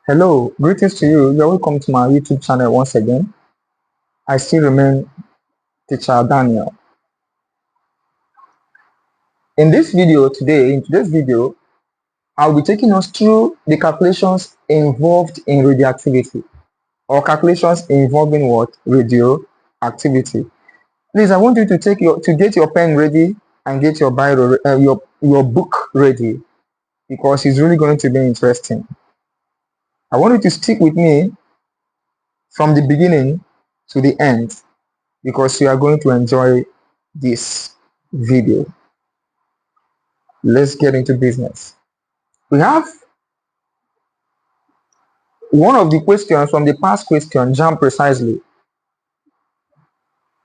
Hello, greetings to you. You're welcome to my YouTube channel once again. I still remain Teacher Daniel. In today's video, I'll be taking us through the calculations involved in radioactivity or calculations involving what? Radioactivity. Please, I want you to get your pen ready and get your Bible, your book ready because it's really going to be interesting. I want you to stick with me from the beginning to the end because you are going to enjoy this video. Let's get into business. We have one of the questions from the past question, jump precisely.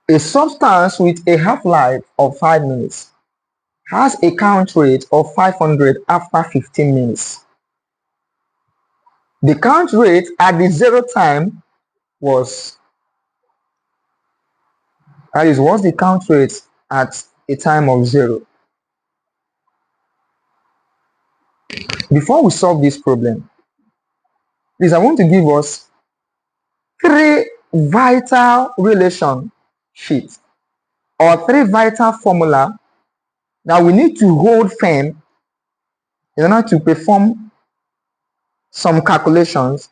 A substance with a half-life of 5 minutes has a count rate of 500 after 15 minutes. The count rate at the zero time was, what's the count rate at a time of zero? Before we solve this problem, please, I want to give us 3 vital relationships or 3 vital formula that we need to hold firm in order to perform some calculations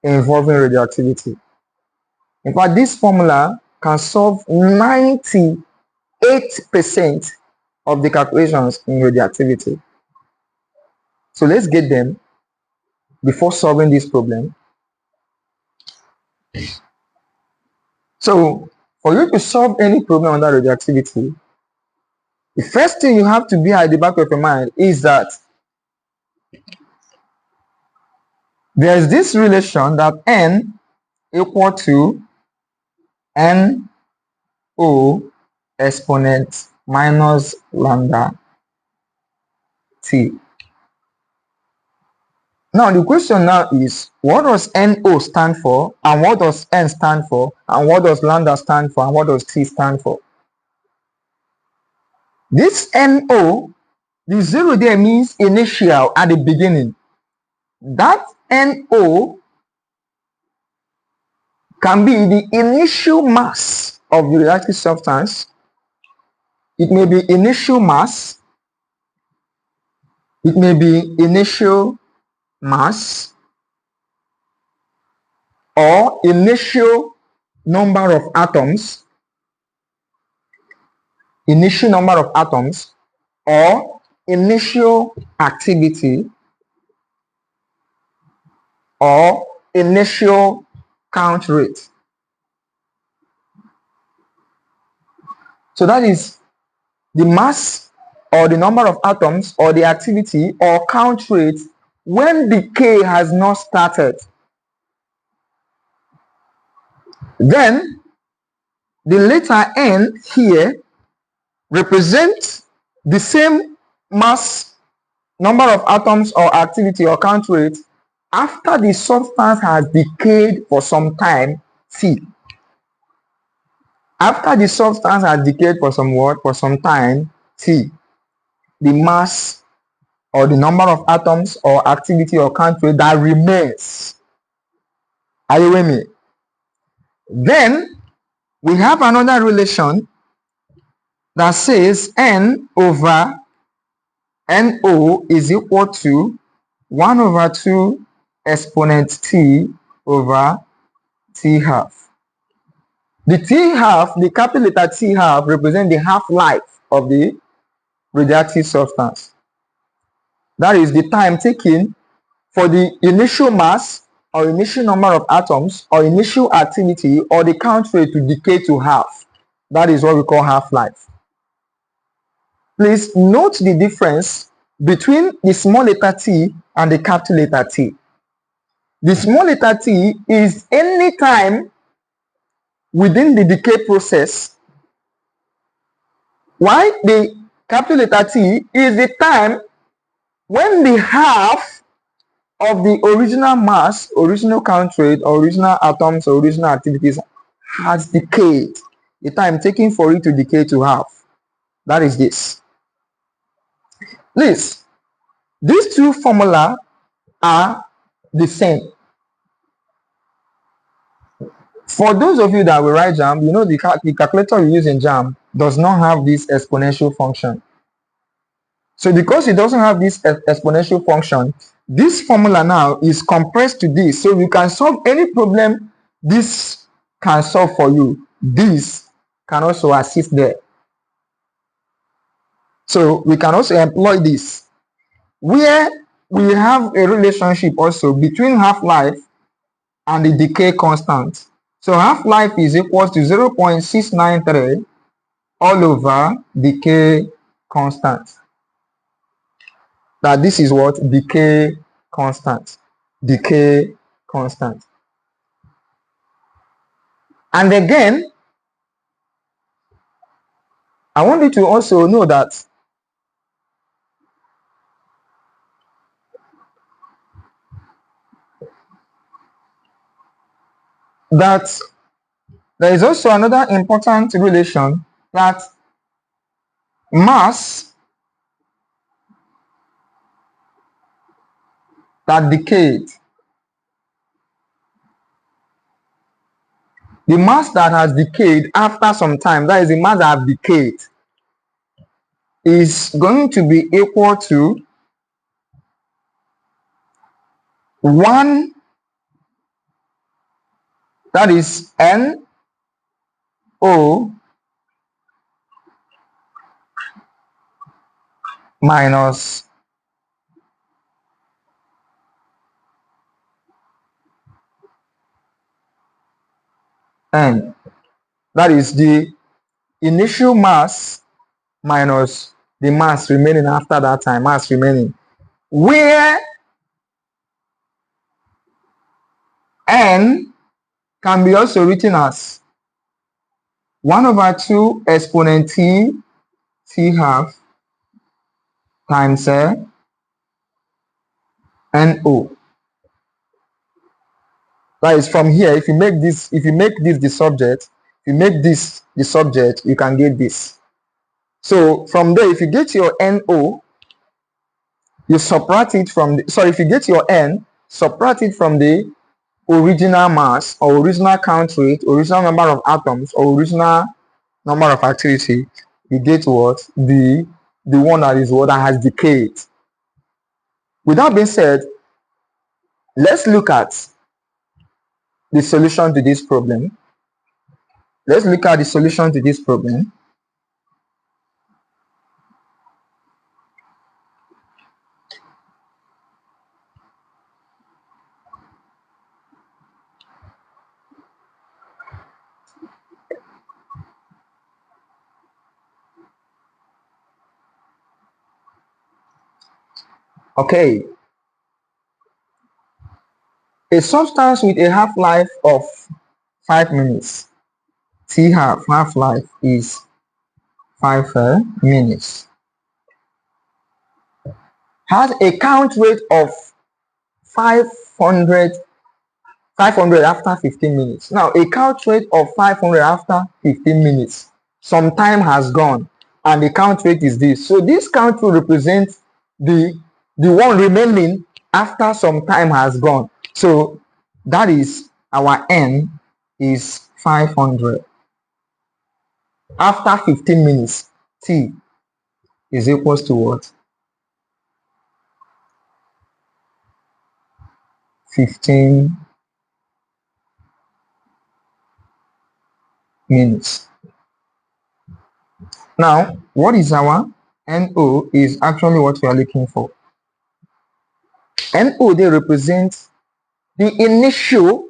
involving radioactivity. In fact, this formula can solve 98% of the calculations in radioactivity. So let's get them before solving this problem. So for you to solve any problem under radioactivity, the first thing you have to be at the back of your mind is that there's this relation that N equal to NO exponent minus lambda T. Now the question now is, what does NO stand for, and what does N stand for, and what does lambda stand for, and what does T stand for? This NO, the zero there means initial at the beginning. That NO can be the initial mass of the reactive substance. It may be initial mass. It may be initial mass or initial number of atoms, or initial activity or initial count rate. So that is the mass or the number of atoms or the activity or count rate when decay has not started. Then the letter N here represents the same mass, number of atoms or activity or count rate after the substance has decayed for some time T. After the substance has decayed for some time T, the mass or the number of atoms or activity or count rate that remains. Are you with me? Then we have another relation that says N over NO is equal to 1 over 2 exponent T over T half. The T half, the capital letter T half, represents the half-life of the radioactive substance. That is the time taken for the initial mass or initial number of atoms or initial activity or the count rate to decay to half. That is what we call half-life. Please note the difference between the small letter t and the capital letter T. The small letter t is any time within the decay process, while the capital letter T is the time when the half of the original mass, original count rate, original atoms, or original activities has decayed. The time taken for it to decay to half. That is this. Please, these two formula are the same. For those of you that will write JAM, you know the calculator you use in JAM does not have this exponential function. So because it doesn't have this exponential function, this formula now is compressed to this. So you can solve any problem this can solve for you. This can also assist there. So we can also employ this, where we have a relationship also between half-life and the decay constant. So half-life is equal to 0.693 all over decay constant. That this is what? Decay constant. Decay constant. And again, I want you to also know that there is also another important relation, that mass that decayed, the mass that has decayed after some time, that is the mass that has decayed, is going to be equal to 1, that is NO minus N. That is the initial mass minus the mass remaining after that time, mass remaining, where N can be also written as 1 over 2 exponent T half times NO. That is, from here, if you make this the subject, if you make this the subject, you can get this. So from there, if you get your NO, you subtract it from the, sorry, if you get your N, subtract it from the original mass or original count rate, original number of atoms, or original number of activity, you get what? The one that is what? That has decayed. With that being said, let's look at the solution to this problem. Let's look at the solution to this problem. Okay. A substance with a half-life of 5 minutes, T half-life is 5 minutes, has a count rate of 500 after 15 minutes. Now, a count rate of 500 after 15 minutes, some time has gone, and the count rate is this. So this count rate represents the one remaining after some time has gone. So that is, our N is 500. After 15 minutes, T is equals to what? 15 minutes. Now, what is our NO is actually what we are looking for. NO, they represent the initial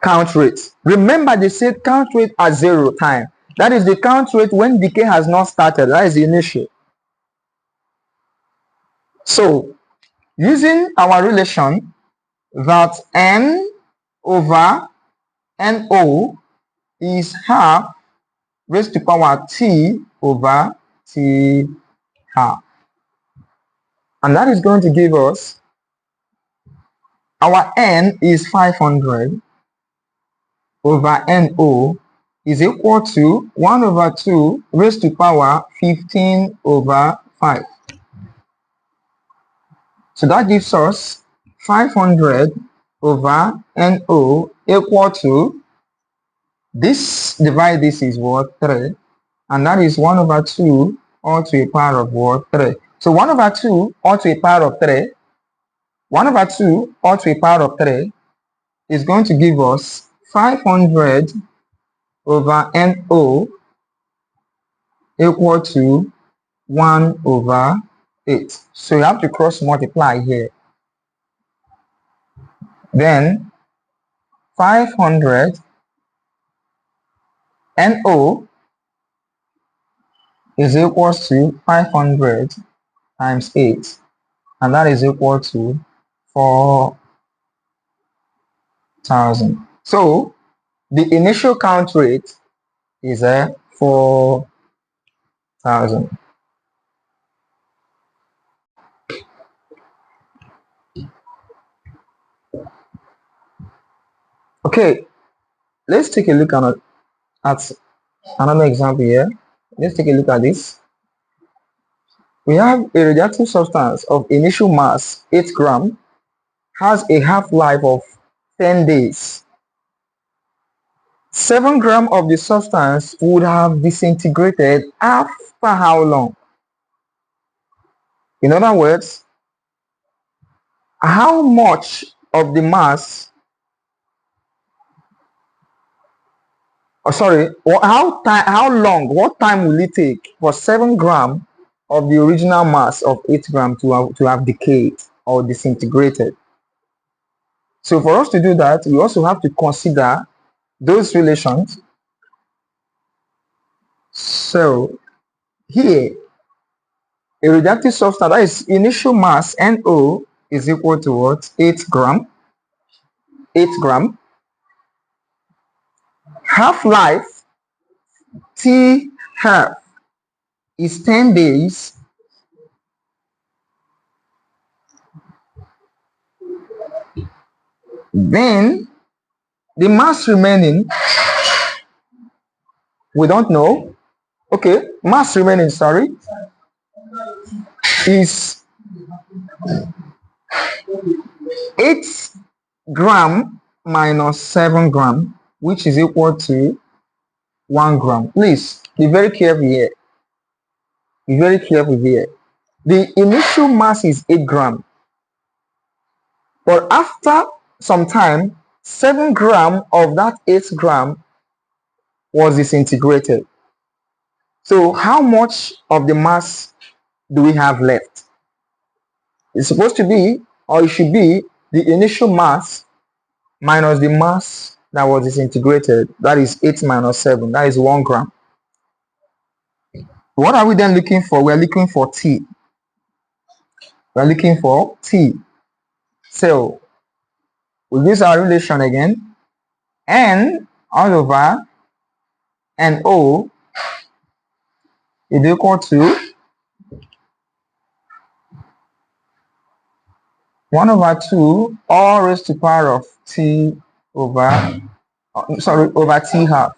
count rate. Remember, they said count rate at 0 time. That is the count rate when decay has not started. That is the initial. So, using our relation that N over NO is half raised to power T over T half. And that is going to give us, our N is 500 over NO is equal to 1 over 2 raised to power 15 over 5. So that gives us 500 over NO equal to, this divide this is what? 3. And that is 1 over 2 all to a power of what? 3. So 1 over 2 all to a power of 3, 1 over 2 all to a power of 3 is going to give us 500 over NO equal to 1 over 8. So you have to cross multiply here. Then 500 NO is equal to 500 times 8, and that is equal to 4,000. So the initial count rate is 4,000. Okay, let's take a look at another example here. Let's take a look at this. We have a radioactive substance of initial mass 8 gram, has a half-life of 10 days. 7 gram of the substance would have disintegrated after how long? In other words, how much of the mass, how long, what time will it take for 7 gram of the original mass of 8 gram to have decayed or disintegrated? So for us to do that, we also have to consider those relations. So here, a radioactive substance, that is initial mass NO, is equal to what? 8 gram. 8 gram. Half-life T half is 10 days. Then the mass remaining, we don't know. Okay, mass remaining, sorry, is 8 gram minus 7 gram, which is equal to 1 gram. Please be very careful here. Be very careful here. The initial mass is 8 gram, but after some time, 7 gram of that 8 gram was disintegrated. So how much of the mass do we have left? It's supposed to be, or it should be, the initial mass minus the mass that was disintegrated. That is 8 minus 7. That is 1 gram. What are we then looking for? We're looking for T. We're looking for T. So we use our relation again. N all over NO is equal to 1 over 2 all raised to the power of T over, over T half.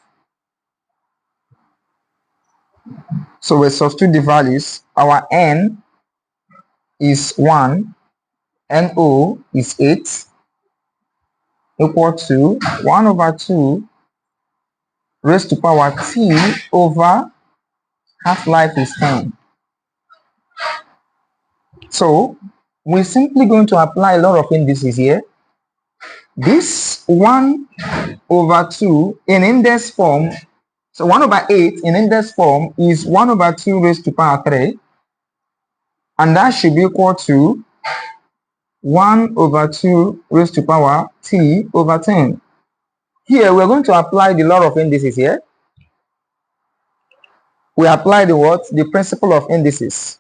So we substitute the values. Our N is 1, NO is 8, equal to 1 over 2 raised to power T over half-life is 10. So we're simply going to apply a lot of indices here. This 1 over 2 in index form, so 1 over 8 in index form is 1 over 2 raised to power 3, and that should be equal to 1 over 2 raised to power T over 10. Here we're going to apply the law of indices here. We apply the what? The principle of indices.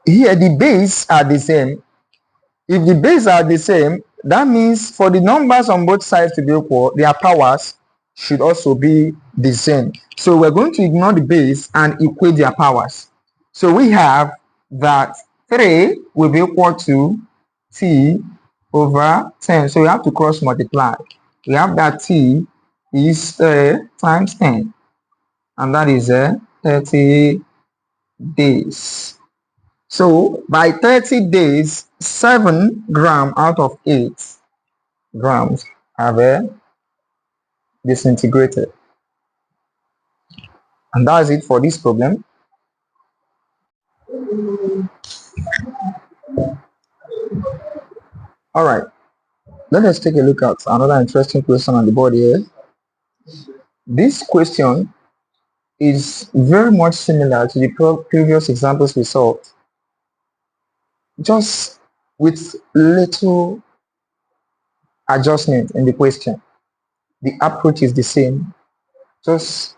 Here the base are the same. If the base are the same, that means for the numbers on both sides to be equal, their powers should also be the same. So we're going to ignore the base and equate their powers. So we have that 3 will be equal to T over 10. So we have to cross multiply. We have that T is times 10, and that is 30 days. So by 30 days, 7 grams out of 8 grams have disintegrated. And that's it for this problem. All right, let us take a look at another interesting question on the board here. This question is very much similar to the previous examples we solved, just with little adjustment in the question. The approach is the same. Just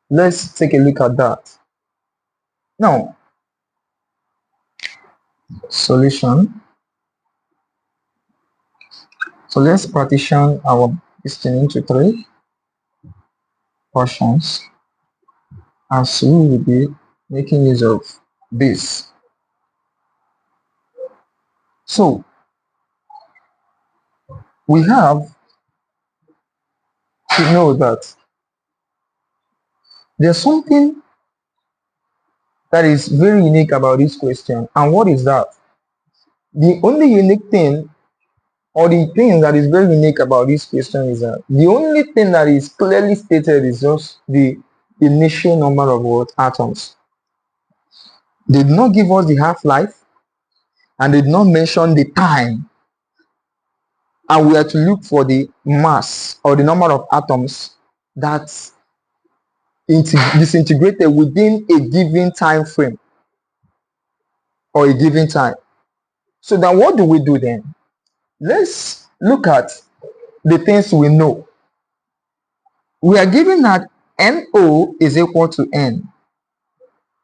let's take a look at that. Now, solution. So let's partition our question into 3 portions, as we will be making use of this. So we have to know that there's something that is very unique about this question. And what is that? The only unique thing, or the thing that is very unique about this question, is that the only thing that is clearly stated is just the initial number of what atoms. They did not give us the half-life, and they did not mention the time. And we are to look for the mass, or the number of atoms that disintegrated within a given time frame or a given time. So then what do we do then? Let's look at the things we know. We are given that NO is equal to N,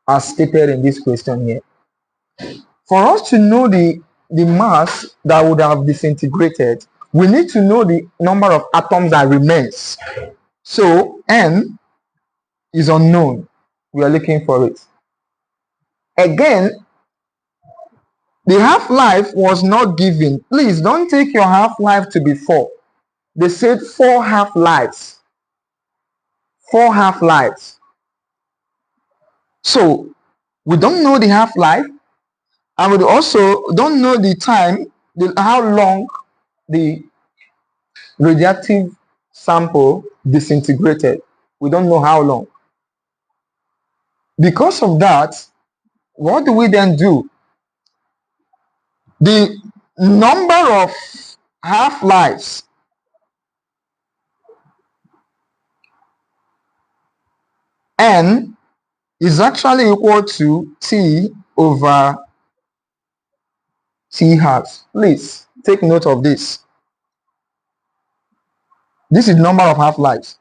as stated in this question here. For us to know the mass that would have disintegrated, we need to know the number of atoms that remains. So N is unknown. We are looking for it. Again, the half-life was not given. Please don't take your half-life to be 4. They said 4 half-lives. 4 half-lives. So we don't know the half-life, and we also don't know the time, how long the radioactive sample disintegrated. We don't know how long. Because of that, what do we then do? The number of half-lives N is actually equal to T over T hat. Please take note of this. This is the number of half-lives.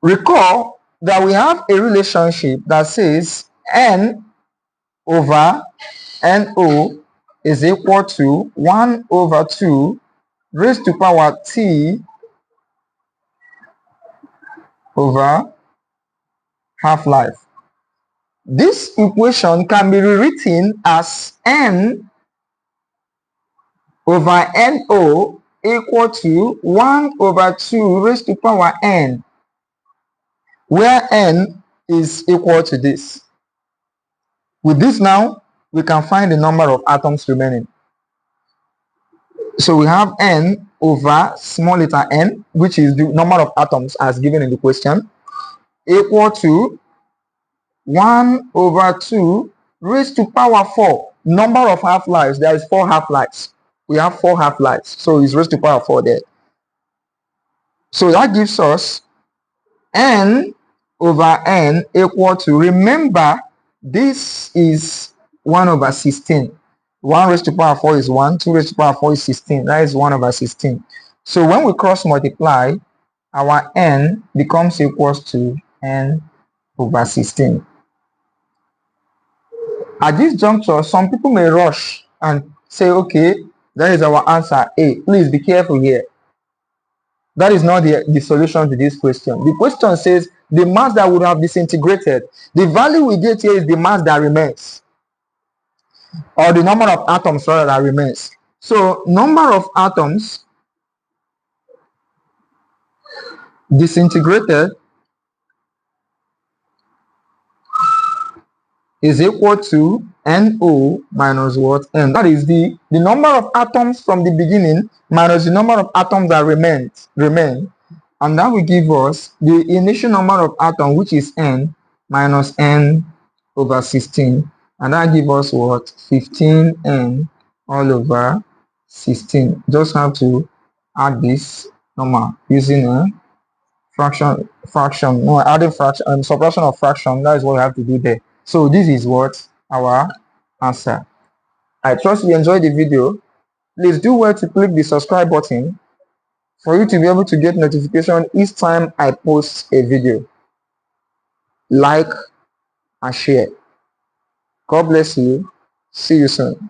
Recall that we have a relationship that says N over NO is equal to 1 over 2 raised to power T over half-life. This equation can be rewritten as N over NO equal to 1 over 2 raised to power N, where N is equal to this. With this now, we can find the number of atoms remaining. So we have N over small letter n, which is the number of atoms as given in the question, equal to 1 over 2 raised to power 4. Number of half-lives, there is 4 half-lives. We have 4 half-lives, so it's raised to power 4 there. So that gives us N over N equal to, remember, this is 1 over 16. 1 raised to power 4 is 1, 2 raised to power 4 is 16. That is 1 over 16. So when we cross multiply, our N becomes equals to N over 16. At this juncture, some people may rush and say, okay, that is our answer A. Please be careful here. That is not the solution to this question. The question says the mass that would have disintegrated. The value we get here is the mass that remains, or the number of atoms rather that remains. So number of atoms disintegrated is equal to NO minus what? N. That is the number of atoms from the beginning minus the number of atoms that remain. And that will give us the initial number of atoms, which is N, minus N over 16. And that gives us what? 15N all over 16. Just have to add this number using a fraction, no, adding fraction, subtraction of fraction. That is what we have to do there. So this is what our answer. I trust you enjoyed the video. Please do well to click the subscribe button for you to be able to get notification each time I post a video. Like and share. God bless you. See you soon.